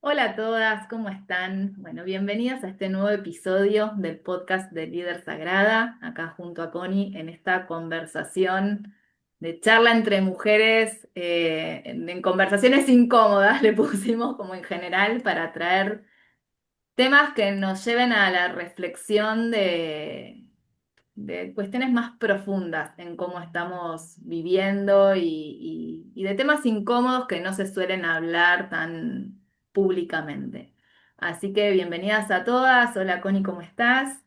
Hola a todas, ¿cómo están? Bueno, bienvenidas a este nuevo episodio del podcast de Líder Sagrada, acá junto a Connie en esta conversación de charla entre mujeres, en conversaciones incómodas, le pusimos como en general para traer temas que nos lleven a la reflexión de cuestiones más profundas en cómo estamos viviendo y de temas incómodos que no se suelen hablar tan públicamente. Así que bienvenidas a todas. Hola Connie, ¿cómo estás?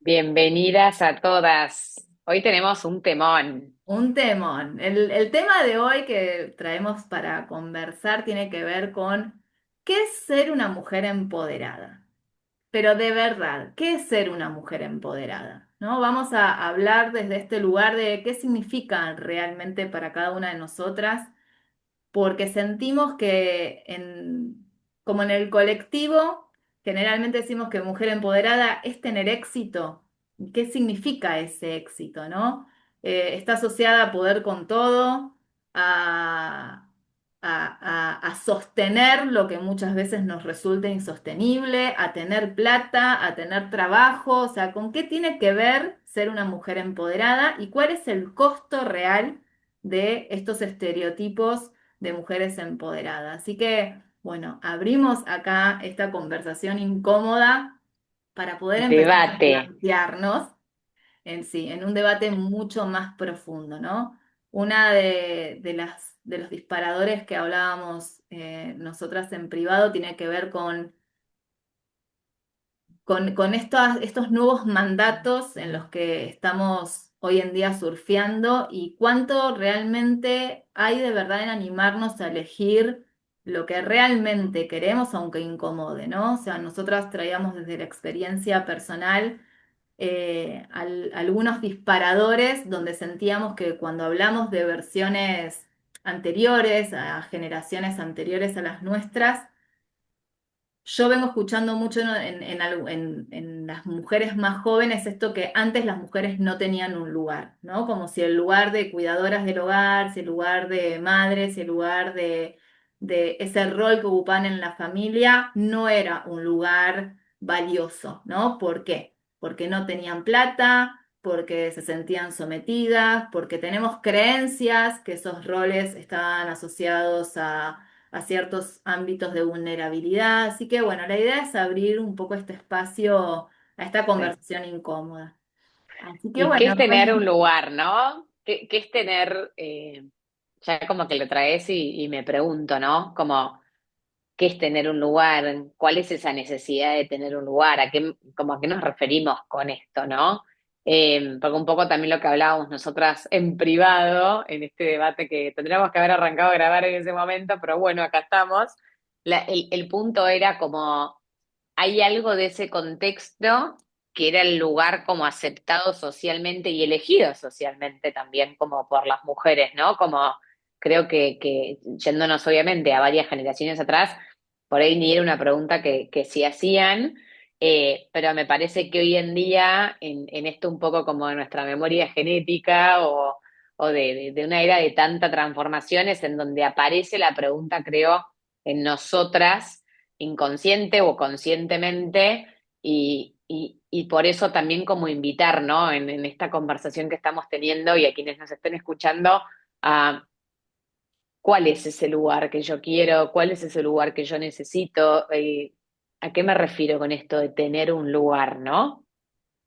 Bienvenidas a todas. Hoy tenemos un temón. Un temón. El tema de hoy que traemos para conversar tiene que ver con ¿qué es ser una mujer empoderada? Pero de verdad, ¿qué es ser una mujer empoderada? ¿No? Vamos a hablar desde este lugar de qué significa realmente para cada una de nosotras, porque sentimos que como en el colectivo, generalmente decimos que mujer empoderada es tener éxito. ¿Qué significa ese éxito, no? Está asociada a poder con todo, a, a sostener lo que muchas veces nos resulta insostenible, a tener plata, a tener trabajo, o sea, ¿con qué tiene que ver ser una mujer empoderada y cuál es el costo real de estos estereotipos de mujeres empoderadas? Así que, bueno, abrimos acá esta conversación incómoda para poder empezar a Debate. plantearnos en sí, en un debate mucho más profundo, ¿no? Una de los disparadores que hablábamos nosotras en privado tiene que ver con estos nuevos mandatos en los que estamos hoy en día surfeando y cuánto realmente hay de verdad en animarnos a elegir lo que realmente queremos, aunque incomode, ¿no? O sea, nosotras traíamos desde la experiencia personal algunos disparadores donde sentíamos que cuando hablamos de versiones anteriores, a generaciones anteriores a las nuestras, yo vengo escuchando mucho, ¿no? En las mujeres más jóvenes esto que antes las mujeres no tenían un lugar, ¿no? Como si el lugar de cuidadoras del hogar, si el lugar de madres, si el lugar de ese rol que ocupaban en la familia no era un lugar valioso, ¿no? ¿Por qué? Porque no tenían plata, porque se sentían sometidas, porque tenemos creencias que esos roles estaban asociados a ciertos ámbitos de vulnerabilidad. Así que bueno, la idea es abrir un poco este espacio a esta Sí. conversación incómoda. Así que ¿Y qué bueno, es tener un Connie, lugar, no? ¿Qué es tener, ya como que lo traes y me pregunto, ¿no? Como, ¿qué es tener un lugar? ¿Cuál es esa necesidad de tener un lugar? Como a qué nos referimos con esto, ¿no? Porque un poco también lo que hablábamos nosotras en privado, en este debate que tendríamos que haber arrancado a grabar en ese momento, pero bueno, acá estamos. El punto era como hay algo de ese contexto que era el lugar como aceptado socialmente y elegido socialmente también como por las mujeres, ¿no? Como creo que yéndonos obviamente a varias generaciones atrás, por ahí ni era una pregunta que sí hacían, pero me parece que hoy en día, en esto un poco como de nuestra memoria genética o de una era de tanta transformaciones en donde aparece la pregunta, creo, en nosotras inconsciente o conscientemente y por eso también como invitar, ¿no? En esta conversación que estamos teniendo y a quienes nos estén escuchando, a cuál es ese lugar que yo quiero, cuál es ese lugar que yo necesito, ¿a qué me refiero con esto de tener un lugar, ¿no?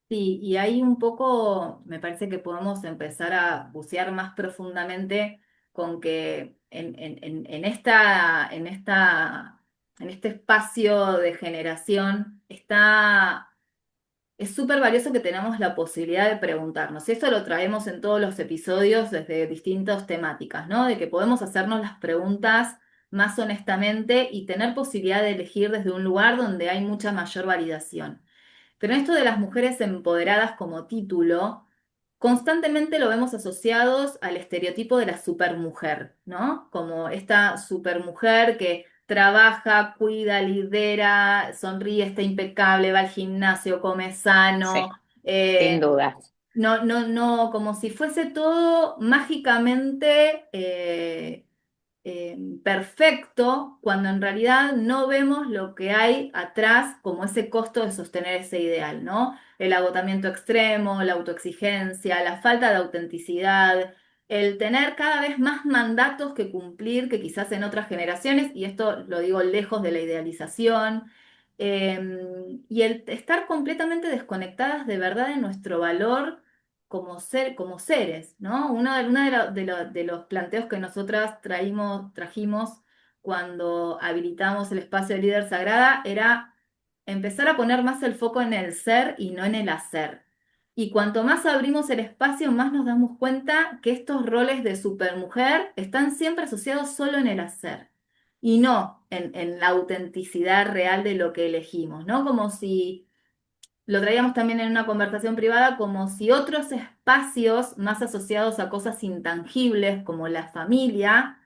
sí, y ahí un poco me parece que podemos empezar a bucear más profundamente con que en este espacio de generación está. Es súper valioso que tenamos la posibilidad de preguntarnos. Y esto lo traemos en todos los episodios desde distintas temáticas, ¿no? De que podemos hacernos las preguntas más honestamente y tener posibilidad de elegir desde un lugar donde hay mucha mayor validación. Pero esto de las mujeres empoderadas como título, constantemente lo vemos asociados al estereotipo de la supermujer, ¿no? Como esta supermujer que trabaja, cuida, lidera, sonríe, está impecable, va al gimnasio, come sano, Sí, sin eh, duda. no, como si fuese todo mágicamente perfecto cuando en realidad no vemos lo que hay atrás como ese costo de sostener ese ideal, ¿no? El agotamiento extremo, la autoexigencia, la falta de autenticidad, el tener cada vez más mandatos que cumplir que quizás en otras generaciones, y esto lo digo lejos de la idealización, y el estar completamente desconectadas de verdad de nuestro valor como como seres, ¿no? De los planteos que nosotras trajimos cuando habilitamos el espacio de líder sagrada era empezar a poner más el foco en el ser y no en el hacer. Y cuanto más abrimos el espacio, más nos damos cuenta que estos roles de supermujer están siempre asociados solo en el hacer y no en la autenticidad real de lo que elegimos, ¿no? Como si lo traíamos también en una conversación privada, como si otros espacios más asociados a cosas intangibles como la familia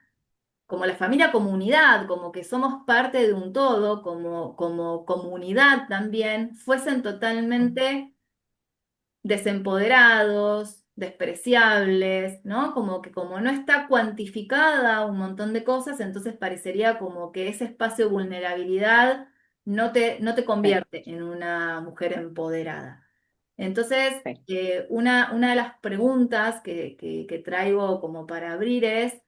comunidad, como que somos parte de un todo, como comunidad también, fuesen totalmente desempoderados, despreciables, ¿no? Como que como no está cuantificada un montón de cosas, entonces parecería como que ese espacio de vulnerabilidad no te Sí, convierte en una mujer empoderada. Entonces, sí. una de las preguntas que traigo como para abrir es,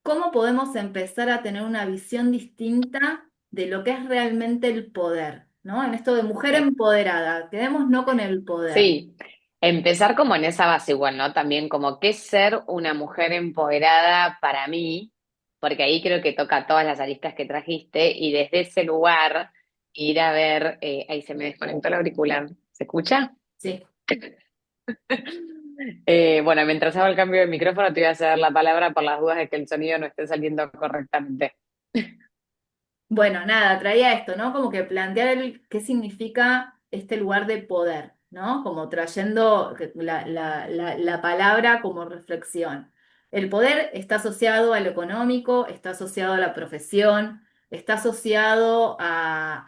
¿cómo podemos empezar a tener una visión distinta de lo que es realmente el poder? ¿No? En esto de mujer Sí. empoderada, quedémonos no con el poder. Sí, empezar como en esa base igual, ¿no? También como qué es ser una mujer empoderada para mí, porque ahí creo que toca todas las aristas que trajiste y desde ese lugar ir a ver, ahí se me desconectó el auricular, ¿se escucha? Sí. Bueno, mientras hago el cambio de micrófono te voy a hacer la palabra por las dudas de que el sonido no esté saliendo correctamente. Bueno, nada, traía esto, ¿no? Como que plantear qué significa este lugar de poder, ¿no? Como trayendo la palabra como reflexión. El poder está asociado a lo económico, está asociado a la profesión, está asociado a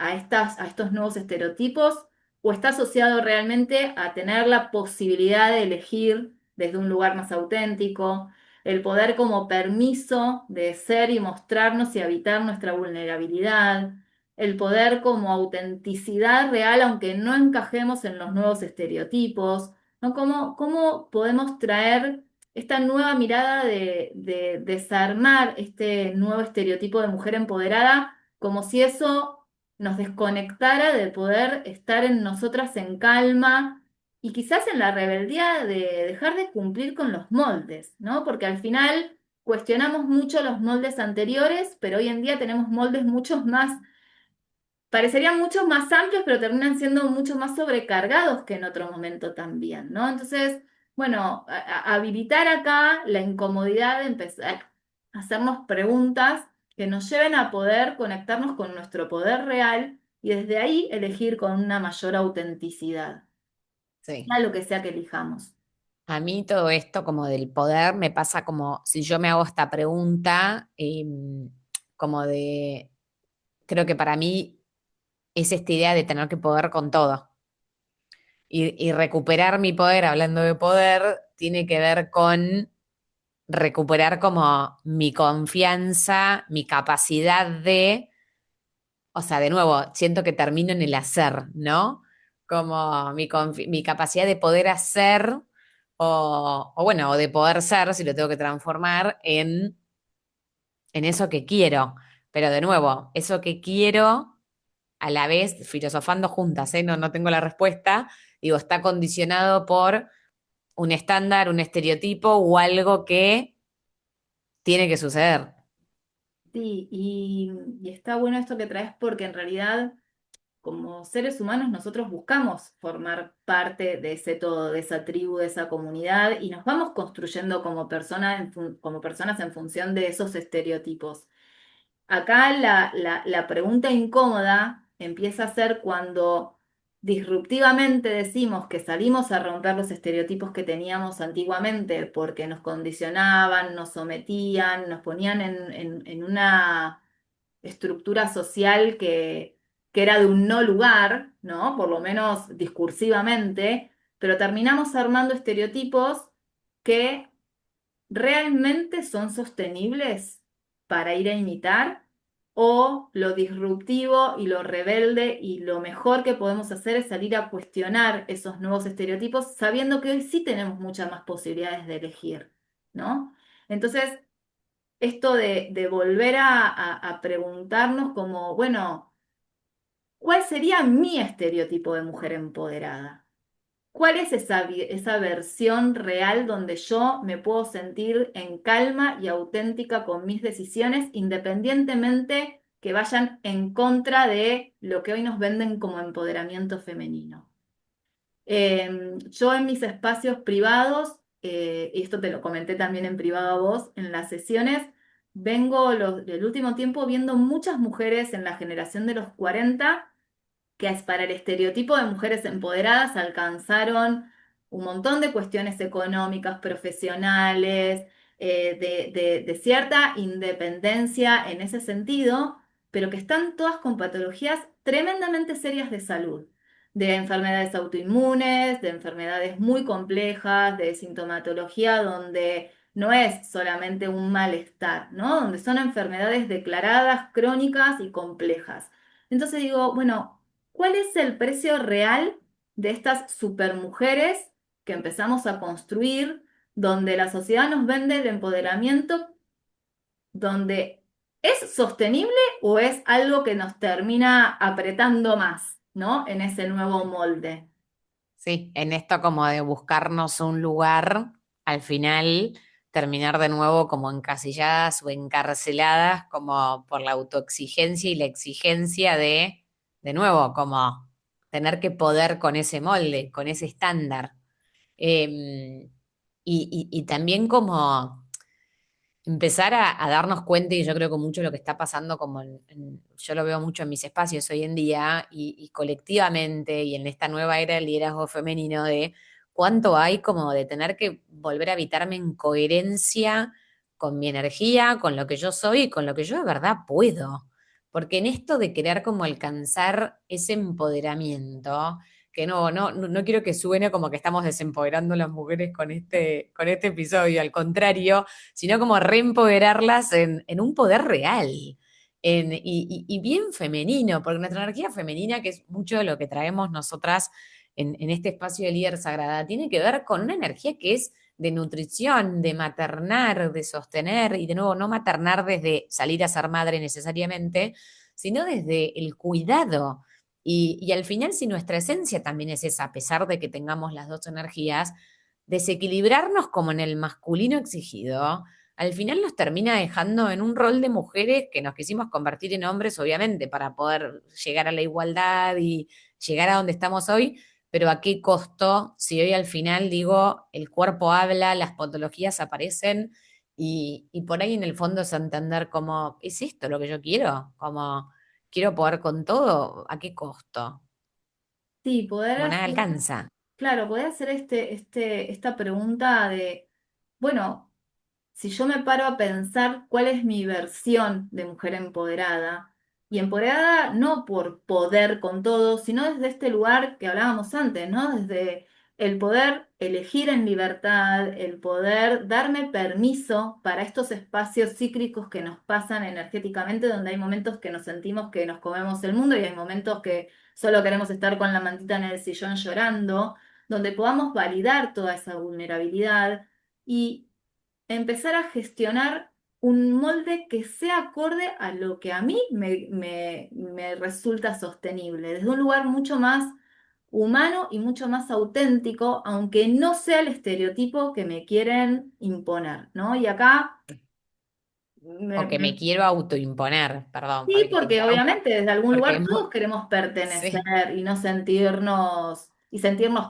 estos nuevos estereotipos, o está asociado realmente a tener la posibilidad de elegir desde un lugar más auténtico, el poder como permiso de ser y mostrarnos y habitar nuestra vulnerabilidad, el poder como autenticidad real, aunque no encajemos en los nuevos estereotipos, ¿no? ¿Cómo podemos traer esta nueva mirada de desarmar este nuevo estereotipo de mujer empoderada, como si eso nos desconectara de poder estar en nosotras en calma? Y quizás en la rebeldía de dejar de cumplir con los moldes, ¿no? Porque al final cuestionamos mucho los moldes anteriores, pero hoy en día tenemos moldes muchos más, parecerían muchos más amplios, pero terminan siendo mucho más sobrecargados que en otro momento también, ¿no? Entonces, bueno, habilitar acá la incomodidad de empezar a hacernos preguntas que nos lleven a poder conectarnos con nuestro poder real y desde ahí elegir con una mayor autenticidad, Sí. sea lo que sea que elijamos. A mí todo esto como del poder me pasa como si yo me hago esta pregunta, como de, creo que para mí es esta idea de tener que poder con todo. Y recuperar mi poder, hablando de poder, tiene que ver con recuperar como mi confianza, mi capacidad de, o sea, de nuevo, siento que termino en el hacer, ¿no? Como mi capacidad de poder hacer o bueno, o de poder ser, si lo tengo que transformar, en eso que quiero. Pero de nuevo, eso que quiero, a la vez, filosofando juntas, ¿eh? No, no tengo la respuesta, digo, está condicionado por un estándar, un estereotipo o algo que tiene que suceder. Sí, y está bueno esto que traes porque en realidad como seres humanos nosotros buscamos formar parte de ese todo, de esa tribu, de esa comunidad y nos vamos construyendo como como personas en función de esos estereotipos. Acá la pregunta incómoda empieza a ser cuando disruptivamente decimos que salimos a romper los estereotipos que teníamos antiguamente porque nos condicionaban, nos sometían, nos ponían en una estructura social que era de un no lugar, ¿no? Por lo menos discursivamente, pero terminamos armando estereotipos que realmente son sostenibles para ir a imitar, o lo disruptivo y lo rebelde y lo mejor que podemos hacer es salir a cuestionar esos nuevos estereotipos, sabiendo que hoy sí tenemos muchas más posibilidades de elegir, ¿no? Entonces, esto de volver a preguntarnos como, bueno, ¿cuál sería mi estereotipo de mujer empoderada? ¿Cuál es esa versión real donde yo me puedo sentir en calma y auténtica con mis decisiones, independientemente que vayan en contra de lo que hoy nos venden como empoderamiento femenino? Yo en mis espacios privados, y esto te lo comenté también en privado a vos, en las sesiones, vengo el último tiempo viendo muchas mujeres en la generación de los 40 que es para el estereotipo de mujeres empoderadas alcanzaron un montón de cuestiones económicas, profesionales, de cierta independencia en ese sentido, pero que están todas con patologías tremendamente serias de salud, de enfermedades autoinmunes, de enfermedades muy complejas, de sintomatología donde no es solamente un malestar, ¿no? Donde son enfermedades declaradas, crónicas y complejas. Entonces digo, bueno, ¿cuál es el precio real de estas supermujeres que empezamos a construir, donde la sociedad nos vende el empoderamiento, donde es sostenible o es algo que nos termina apretando más, ¿no? En ese nuevo molde. Sí, en esto como de buscarnos un lugar, al final terminar de nuevo como encasilladas o encarceladas como por la autoexigencia y la exigencia de nuevo, como tener que poder con ese molde, con ese estándar. Y también como empezar a darnos cuenta, y yo creo que mucho lo que está pasando, como yo lo veo mucho en mis espacios hoy en día, y colectivamente, y en esta nueva era del liderazgo femenino, de cuánto hay como de tener que volver a habitarme en coherencia con mi energía, con lo que yo soy y con lo que yo de verdad puedo. Porque en esto de querer como alcanzar ese empoderamiento, que no quiero que suene como que estamos desempoderando a las mujeres con este episodio, al contrario, sino como reempoderarlas en un poder real y bien femenino, porque nuestra energía femenina, que es mucho de lo que traemos nosotras en este espacio de líder sagrada, tiene que ver con una energía que es de nutrición, de maternar, de sostener, y de nuevo, no maternar desde salir a ser madre necesariamente, sino desde el cuidado. Y al final, si nuestra esencia también es esa, a pesar de que tengamos las dos energías, desequilibrarnos como en el masculino exigido, al final nos termina dejando en un rol de mujeres que nos quisimos convertir en hombres, obviamente, para poder llegar a la igualdad y llegar a donde estamos hoy, pero ¿a qué costo? Si hoy al final digo, el cuerpo habla, las patologías aparecen y por ahí en el fondo es entender cómo, ¿es esto lo que yo quiero? Como, quiero poder con todo, ¿a qué costo? Sí, poder Como nada hacer, alcanza. claro, poder hacer esta pregunta de, bueno, si yo me paro a pensar cuál es mi versión de mujer empoderada, y empoderada no por poder con todo, sino desde este lugar que hablábamos antes, ¿no? Desde el poder elegir en libertad, el poder darme permiso para estos espacios cíclicos que nos pasan energéticamente, donde hay momentos que nos sentimos que nos comemos el mundo y hay momentos que solo queremos estar con la mantita en el sillón llorando, donde podamos validar toda esa vulnerabilidad y empezar a gestionar un molde que sea acorde a lo que a mí me resulta sostenible, desde un lugar mucho más humano y mucho más auténtico, aunque no sea el estereotipo que me quieren imponer, ¿no? Y acá O que me quiero autoimponer, perdón, sí, Fabi, que te porque interrumpa, obviamente desde algún porque lugar todos queremos pertenecer sí. y no sentirnos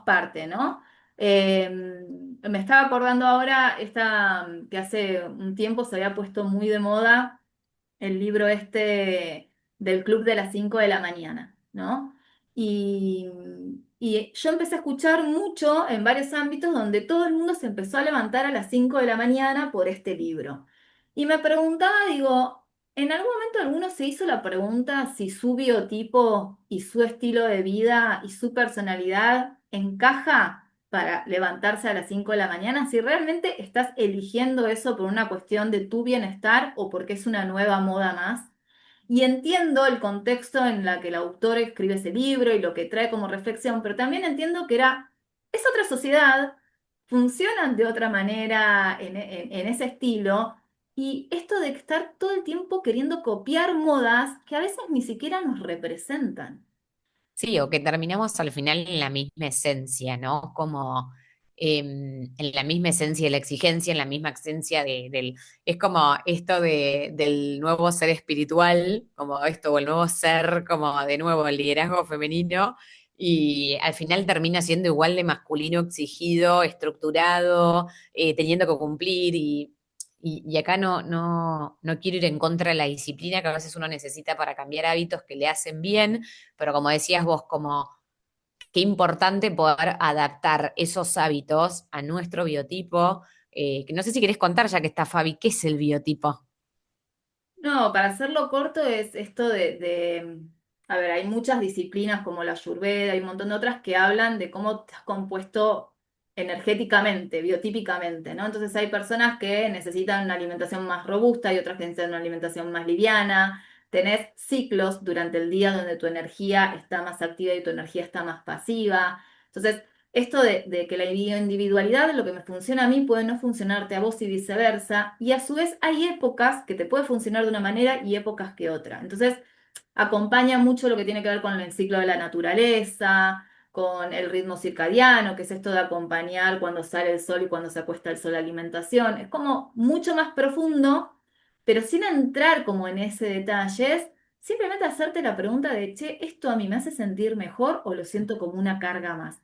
parte, ¿no? Eh, Me estaba acordando ahora que hace un tiempo se había puesto muy de moda el libro este del Club de las 5 de la mañana, ¿no? Y, y yo empecé a escuchar mucho en varios ámbitos donde todo el mundo se empezó a levantar a las 5 de la mañana por este libro. Y me preguntaba, digo, ¿en algún momento alguno se hizo la pregunta si su biotipo y su estilo de vida y su personalidad encaja para levantarse a las 5 de la mañana, si realmente estás eligiendo eso por una cuestión de tu bienestar o porque es una nueva moda más. Y entiendo el contexto en la que el autor escribe ese libro y lo que trae como reflexión, pero también entiendo que es otra sociedad, funcionan de otra manera en ese estilo, y esto de estar todo el tiempo queriendo copiar modas que a veces ni siquiera nos representan. Sí, o que terminamos al final en la misma esencia, ¿no? Como en la misma esencia de la exigencia, en la misma esencia del... Es como esto del nuevo ser espiritual, como esto, o el nuevo ser, como de nuevo el liderazgo femenino, y al final termina siendo igual de masculino, exigido, estructurado, teniendo que cumplir, y acá no quiero ir en contra de la disciplina que a veces uno necesita para cambiar hábitos que le hacen bien, pero como decías vos, como qué importante poder adaptar esos hábitos a nuestro biotipo. Que no sé si querés contar, ya que está Fabi, ¿qué es el biotipo? No, para hacerlo corto es esto a ver, hay muchas disciplinas como la Ayurveda, hay un montón de otras que hablan de cómo estás compuesto energéticamente, biotípicamente, ¿no? Entonces hay personas que necesitan una alimentación más robusta y otras que necesitan una alimentación más liviana. Tenés ciclos durante el día donde tu energía está más activa y tu energía está más pasiva. Entonces, esto de que la individualidad, lo que me funciona a mí, puede no funcionarte a vos y viceversa. Y a su vez hay épocas que te puede funcionar de una manera y épocas que otra. Entonces, acompaña mucho lo que tiene que ver con el ciclo de la naturaleza, con el ritmo circadiano, que es esto de acompañar cuando sale el sol y cuando se acuesta el sol la alimentación. Es como mucho más profundo, pero sin entrar como en ese detalle. Es simplemente hacerte la pregunta de, che, ¿esto a mí me hace sentir mejor o lo siento como una carga más?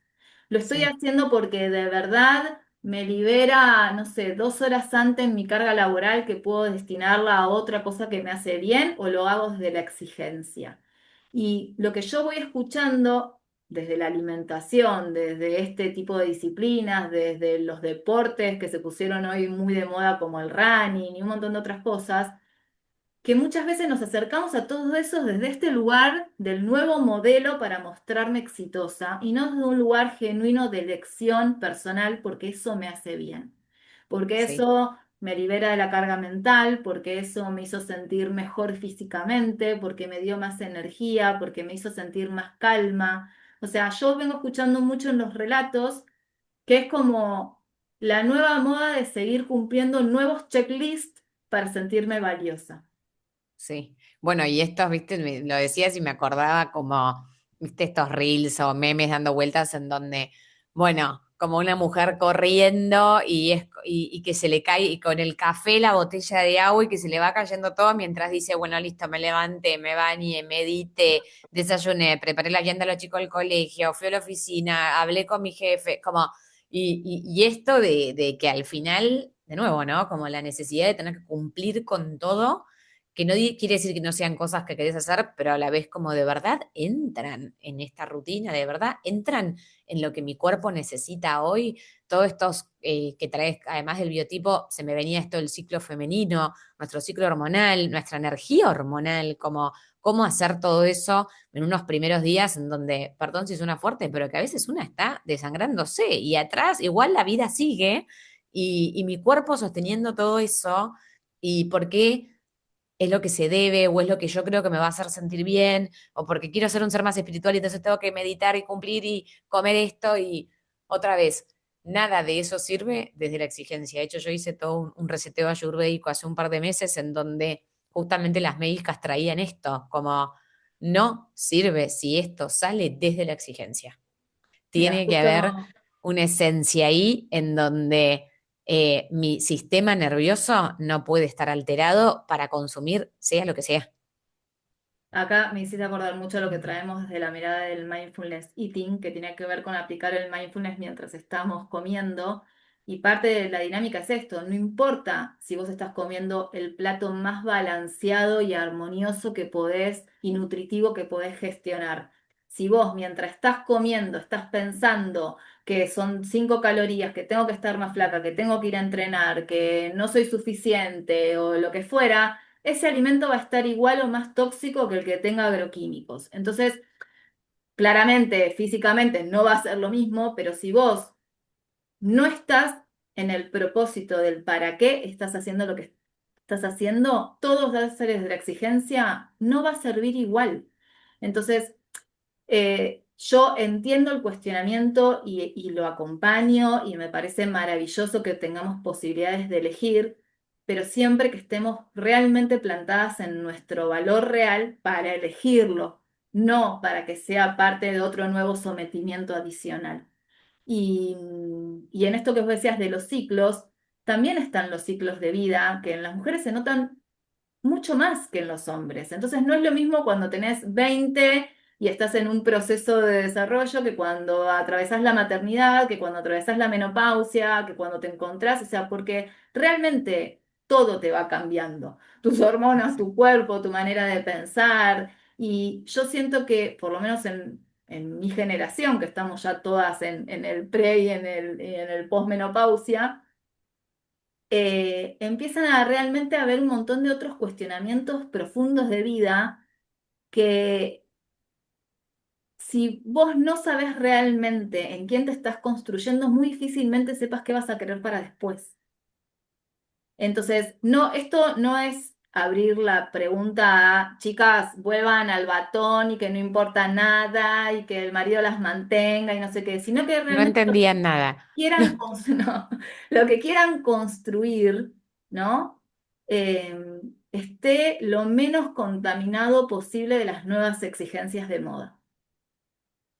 Lo estoy Sí, haciendo porque de verdad me libera, no sé, 2 horas antes mi carga laboral que puedo destinarla a otra cosa que me hace bien, o lo hago desde la exigencia. Y lo que yo voy escuchando desde la alimentación, desde este tipo de disciplinas, desde los deportes que se pusieron hoy muy de moda como el running y un montón de otras cosas, que muchas veces nos acercamos a todos esos desde este lugar del nuevo modelo para mostrarme exitosa y no desde un lugar genuino de elección personal porque eso me hace bien, porque sí, eso me libera de la carga mental, porque eso me hizo sentir mejor físicamente, porque me dio más energía, porque me hizo sentir más calma. O sea, yo vengo escuchando mucho en los relatos que es como la nueva moda de seguir cumpliendo nuevos checklists para sentirme valiosa. sí. Bueno, y esto, viste, lo decías y me acordaba como, viste, estos reels o memes dando vueltas en donde, bueno, como una mujer corriendo y que se le cae y con el café, la botella de agua y que se le va cayendo todo mientras dice, bueno, listo, me levanté, me bañé, medité, desayuné, preparé la agenda a los chicos del colegio, fui a la oficina, hablé con mi jefe, como, y esto de que al final, de nuevo, ¿no? Como la necesidad de tener que cumplir con todo, que no quiere decir que no sean cosas que querés hacer, pero a la vez como de verdad entran en esta rutina, de verdad entran en lo que mi cuerpo necesita hoy. Todos estos que traes, además del biotipo, se me venía esto del ciclo femenino, nuestro ciclo hormonal, nuestra energía hormonal, como cómo hacer todo eso en unos primeros días en donde, perdón si suena fuerte, pero que a veces una está desangrándose y atrás igual la vida sigue y mi cuerpo sosteniendo todo eso. ¿Y por qué? Es lo que se debe o es lo que yo creo que me va a hacer sentir bien o porque quiero ser un ser más espiritual y entonces tengo que meditar y cumplir y comer esto y otra vez, nada de eso sirve desde la exigencia. De hecho, yo hice todo un reseteo ayurvédico hace un par de meses en donde justamente las médicas traían esto, como no sirve si esto sale desde la exigencia. Mira, Tiene que haber justo una esencia ahí en donde mi sistema nervioso no puede estar alterado para consumir, sea lo que sea. acá me hiciste acordar mucho de lo que traemos desde la mirada del mindfulness eating, que tiene que ver con aplicar el mindfulness mientras estamos comiendo. Y parte de la dinámica es esto, no importa si vos estás comiendo el plato más balanceado y armonioso que podés y nutritivo que podés gestionar. Si vos mientras estás comiendo estás pensando que son 5 calorías, que tengo que estar más flaca, que tengo que ir a entrenar, que no soy suficiente o lo que fuera, ese alimento va a estar igual o más tóxico que el que tenga agroquímicos. Entonces, claramente, físicamente no va a ser lo mismo, pero si vos no estás en el propósito del para qué estás haciendo lo que estás haciendo, todos los áreas de la exigencia no va a servir igual. Entonces, yo entiendo el cuestionamiento y lo acompaño y me parece maravilloso que tengamos posibilidades de elegir, pero siempre que estemos realmente plantadas en nuestro valor real para elegirlo, no para que sea parte de otro nuevo sometimiento adicional. Y en esto que vos decías de los ciclos, también están los ciclos de vida que en las mujeres se notan mucho más que en los hombres. Entonces no es lo mismo cuando tenés 20 y estás en un proceso de desarrollo que cuando atravesás la maternidad, que cuando atravesás la menopausia, que cuando te encontrás, o sea, porque realmente todo te va cambiando. Tus hormonas, tu cuerpo, tu manera de pensar. Y yo siento que, por lo menos en mi generación, que estamos ya todas en el pre y en el posmenopausia, empiezan a realmente a haber un montón de otros cuestionamientos profundos de vida que si vos no sabes realmente en quién te estás construyendo, muy difícilmente sepas qué vas a querer para después. Entonces, no, esto no es abrir la pregunta a chicas, vuelvan al batón y que no importa nada y que el marido las mantenga y no sé qué, sino que No realmente entendían nada. quieran, no, lo que quieran construir, ¿no? Esté lo menos contaminado posible de las nuevas exigencias de moda.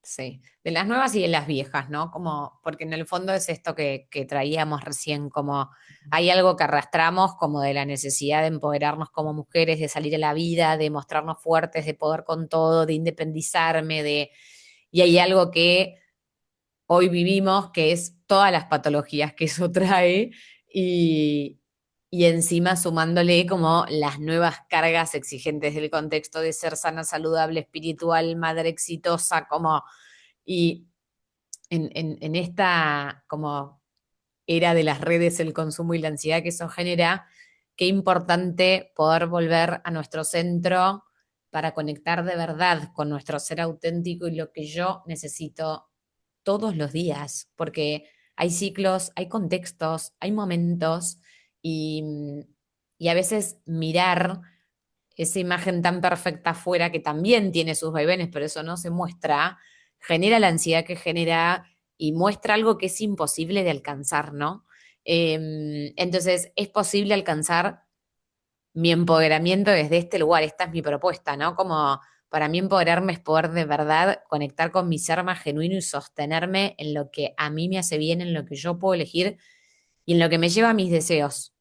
Sí, de las nuevas y de las viejas, ¿no? Como, porque en el fondo es esto que traíamos recién, como hay algo que arrastramos como de la necesidad de empoderarnos como mujeres, de salir a la vida, de mostrarnos fuertes, de poder con todo, de independizarme, y hay algo que hoy vivimos, que es todas las patologías que eso trae, y, y encima sumándole como las nuevas cargas exigentes del contexto de ser sana, saludable, espiritual, madre exitosa, como y en esta como era de las redes, el consumo y la ansiedad que eso genera, qué importante poder volver a nuestro centro para conectar de verdad con nuestro ser auténtico y lo que yo necesito todos los días, porque hay ciclos, hay contextos, hay momentos y, y a veces mirar esa imagen tan perfecta afuera que también tiene sus vaivenes, pero eso no se muestra, genera la ansiedad que genera y muestra algo que es imposible de alcanzar, ¿no? Entonces, es posible alcanzar mi empoderamiento desde este lugar, esta es mi propuesta, ¿no? Como para mí empoderarme es poder de verdad conectar con mi ser más genuino y sostenerme en lo que a mí me hace bien, en lo que yo puedo elegir y en lo que me lleva a mis deseos.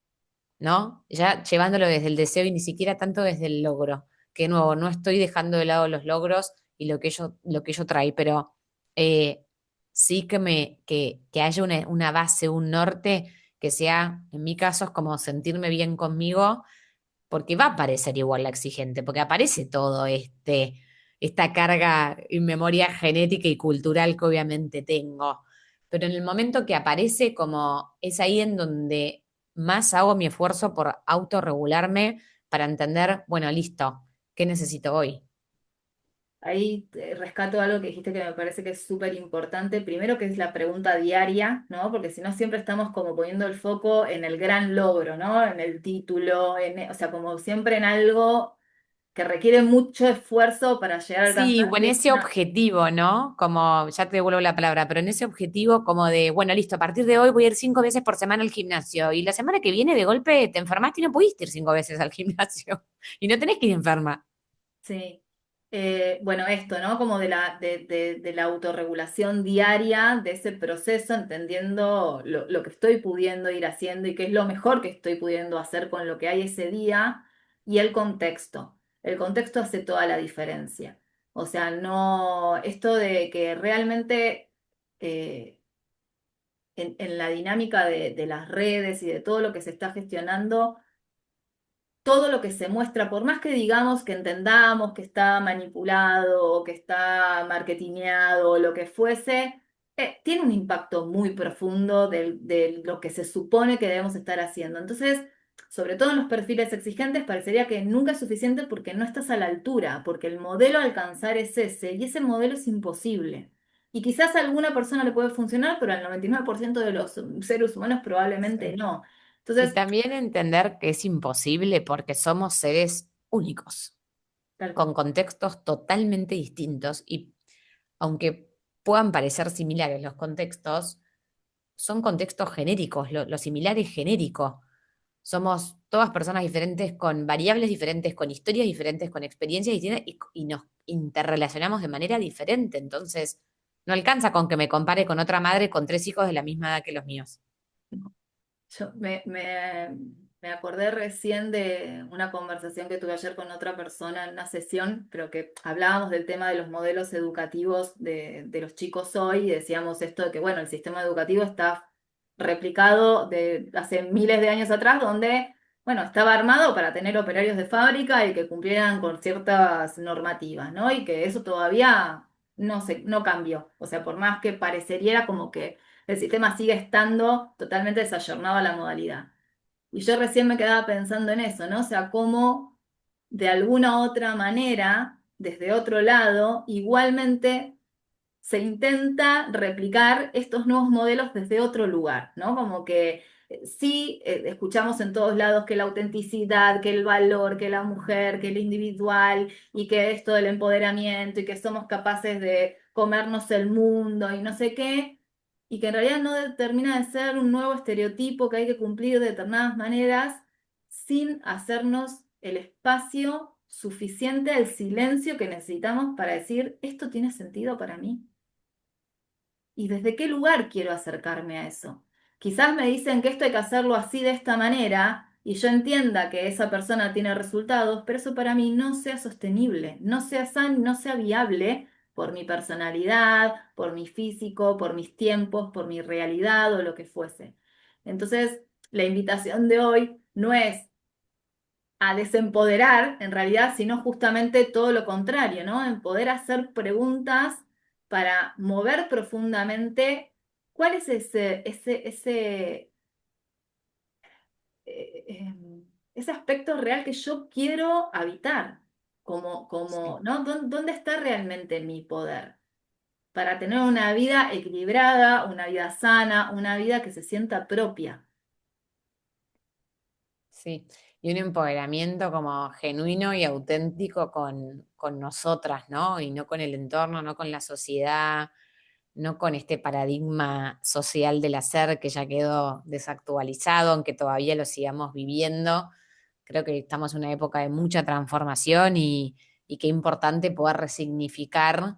¿No? Ya llevándolo desde el deseo y ni siquiera tanto desde el logro, que de nuevo, no estoy dejando de lado los logros y lo que yo trae, pero eh, sí que haya una base, un norte, que sea, en mi caso, es como sentirme bien conmigo, porque va a parecer igual la exigente, porque aparece todo esta carga y memoria genética y cultural que obviamente tengo. Pero en el momento que aparece, como es ahí en donde más hago mi esfuerzo por autorregularme para entender, bueno, listo, ¿qué necesito hoy? Ahí rescato algo que dijiste que me parece que es súper importante. Primero, que es la pregunta diaria, ¿no? Porque si no, siempre estamos como poniendo el foco en el gran logro, ¿no? En el título, o sea, como siempre en algo que requiere mucho esfuerzo para llegar a Sí, alcanzar. o en ese objetivo, ¿no? Como, ya te devuelvo la palabra, pero en ese objetivo como de, bueno, listo, a partir de hoy voy a ir 5 veces por semana al gimnasio y la semana que viene de golpe te enfermaste y no pudiste ir 5 veces al gimnasio y no tenés que ir enferma. Sí. Bueno, esto, ¿no? Como de la autorregulación diaria, de ese proceso, entendiendo lo que estoy pudiendo ir haciendo y qué es lo mejor que estoy pudiendo hacer con lo que hay ese día y el contexto. El contexto hace toda la diferencia. O sea, no, esto de que realmente eh, en la dinámica de las redes y de todo lo que se está gestionando, todo lo que se muestra, por más que digamos que entendamos que está manipulado o que está marketineado o lo que fuese, tiene un impacto muy profundo de lo que se supone que debemos estar haciendo. Entonces, sobre todo en los perfiles exigentes, parecería que nunca es suficiente porque no estás a la altura, porque el modelo a alcanzar es ese y ese modelo es imposible. Y quizás a alguna persona le puede funcionar, pero al 99% de los seres humanos probablemente Sí. no. Y Entonces, también entender que es imposible porque somos seres únicos, tal cual. con contextos totalmente distintos y aunque puedan parecer similares los contextos, son contextos genéricos, lo similar es genérico. Somos todas personas diferentes, con variables diferentes, con historias diferentes, con experiencias distintas y nos interrelacionamos de manera diferente. Entonces, no alcanza con que me compare con otra madre con 3 hijos de la misma edad que los míos. Yo me acordé recién de una conversación que tuve ayer con otra persona en una sesión, pero que hablábamos del tema de los modelos educativos de los chicos hoy y decíamos esto de que, bueno, el sistema educativo está replicado de hace miles de años atrás, donde, bueno, estaba armado para tener operarios de fábrica y que cumplieran con ciertas normativas, ¿no? Y que eso todavía no cambió. O sea, por más que pareciera como que el sistema sigue estando totalmente desayornado a la modalidad. Y yo recién me quedaba pensando en eso, ¿no? O sea, cómo de alguna otra manera, desde otro lado, igualmente se intenta replicar estos nuevos modelos desde otro lugar, ¿no? Como que sí, escuchamos en todos lados que la autenticidad, que el valor, que la mujer, que el individual y que esto del empoderamiento y que somos capaces de comernos el mundo y no sé qué, y que en realidad no termina de ser un nuevo estereotipo que hay que cumplir de determinadas maneras sin hacernos el espacio suficiente, el silencio que necesitamos para decir, ¿esto tiene sentido para mí? ¿Y desde qué lugar quiero acercarme a eso? Quizás me dicen que esto hay que hacerlo así de esta manera y yo entienda que esa persona tiene resultados, pero eso para mí no sea sostenible, no sea sano, no sea viable por mi personalidad, por mi físico, por mis tiempos, por mi realidad o lo que fuese. Entonces, la invitación de hoy no es a desempoderar, en realidad, sino justamente todo lo contrario, ¿no? En poder hacer preguntas para mover profundamente cuál es eh, eh, ese aspecto real que yo quiero habitar, Sí. ¿no? ¿Dónde está realmente mi poder? Para tener una vida equilibrada, una vida sana, una vida que se sienta propia. Sí, y un empoderamiento como genuino y auténtico con nosotras, ¿no? Y no con el entorno, no con la sociedad, no con este paradigma social del hacer que ya quedó desactualizado, aunque todavía lo sigamos viviendo. Creo que estamos en una época de mucha transformación y qué importante poder resignificar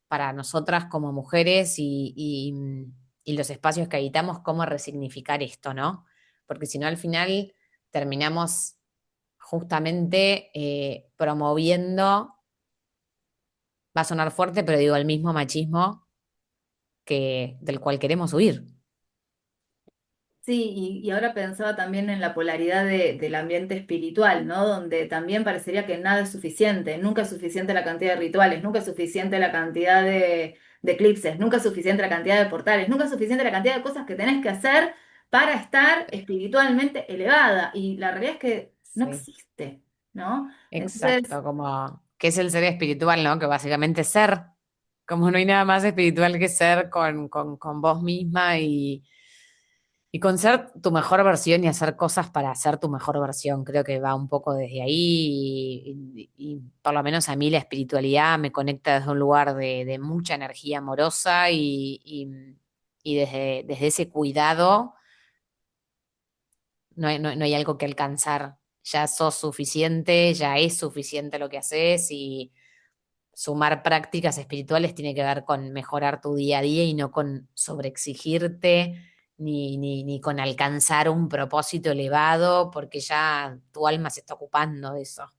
para nosotras como mujeres y los espacios que habitamos, cómo resignificar esto, ¿no? Porque si no, al final terminamos justamente promoviendo, va a sonar fuerte, pero digo, el mismo machismo del cual queremos huir. Sí, y ahora pensaba también en la polaridad del ambiente espiritual, ¿no? Donde también parecería que nada es suficiente, nunca es suficiente la cantidad de rituales, nunca es suficiente la cantidad de eclipses, nunca es suficiente la cantidad de portales, nunca es suficiente la cantidad de cosas que tenés que hacer para estar espiritualmente elevada. Y la realidad es que no Sí, existe, ¿no? Entonces, exacto, como que es el ser espiritual, ¿no? Que básicamente es ser, como no hay nada más espiritual que ser con vos misma y con ser tu mejor versión y hacer cosas para ser tu mejor versión. Creo que va un poco desde ahí y por lo menos a mí la espiritualidad me conecta desde un lugar de mucha energía amorosa y desde ese cuidado no hay algo que alcanzar. Ya sos suficiente, ya es suficiente lo que haces y sumar prácticas espirituales tiene que ver con mejorar tu día a día y no con sobreexigirte ni con alcanzar un propósito elevado, porque ya tu alma se está ocupando de eso.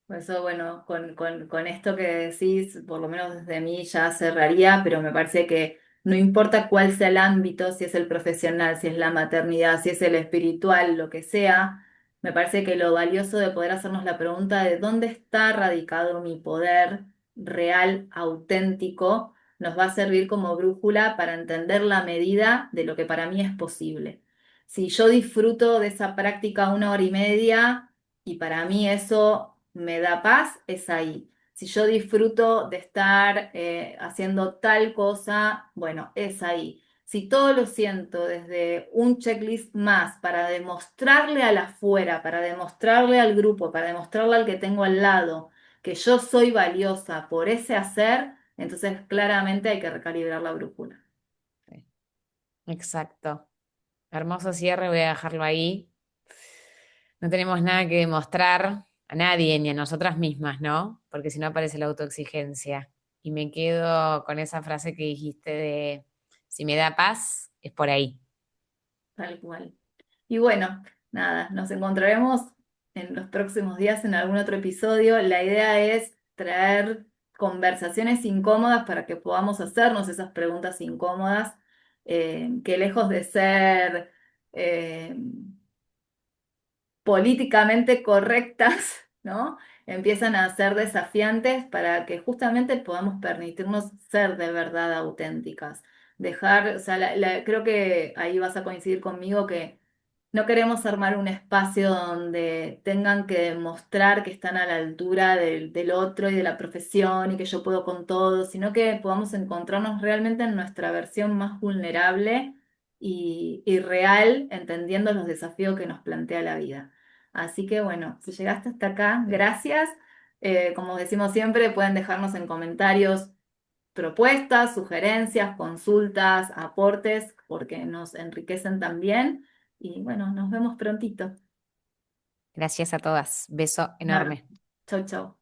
por eso, bueno, con esto que decís, por lo menos desde mí ya cerraría, pero me parece que no importa cuál sea el ámbito, si es el profesional, si es la maternidad, si es el espiritual, lo que sea, me parece que lo valioso de poder hacernos la pregunta de dónde está radicado mi poder real, auténtico, nos va a servir como brújula para entender la medida de lo que para mí es posible. Si yo disfruto de esa práctica 1 hora y media, y para mí eso me da paz, es ahí. Si yo disfruto de estar haciendo tal cosa, bueno, es ahí. Si todo lo siento desde un checklist más para demostrarle al afuera, para demostrarle al grupo, para demostrarle al que tengo al lado que yo soy valiosa por ese hacer, entonces claramente hay que recalibrar la brújula. Sí, exacto. Hermoso cierre, voy a dejarlo ahí. No tenemos nada que demostrar a nadie ni a nosotras mismas, ¿no? Porque si no aparece la autoexigencia. Y me quedo con esa frase que dijiste de, si me da paz, es por ahí. Tal cual. Y bueno, nada, nos encontraremos en los próximos días en algún otro episodio. La idea es traer conversaciones incómodas para que podamos hacernos esas preguntas incómodas, que lejos de ser eh, políticamente correctas, ¿no? Empiezan a ser desafiantes para que justamente podamos permitirnos ser de verdad auténticas. Dejar, o sea, creo que ahí vas a coincidir conmigo que no queremos armar un espacio donde tengan que demostrar que están a la altura del otro y de la profesión y que yo puedo con todo, sino que podamos encontrarnos realmente en nuestra versión más vulnerable y real, entendiendo los desafíos que nos plantea la vida. Así que bueno, si llegaste hasta acá, gracias. Como decimos siempre, pueden dejarnos en comentarios propuestas, sugerencias, consultas, aportes, porque nos enriquecen también. Y bueno, nos vemos prontito. Gracias a todas. Beso Enorme. enorme. Chau, chau.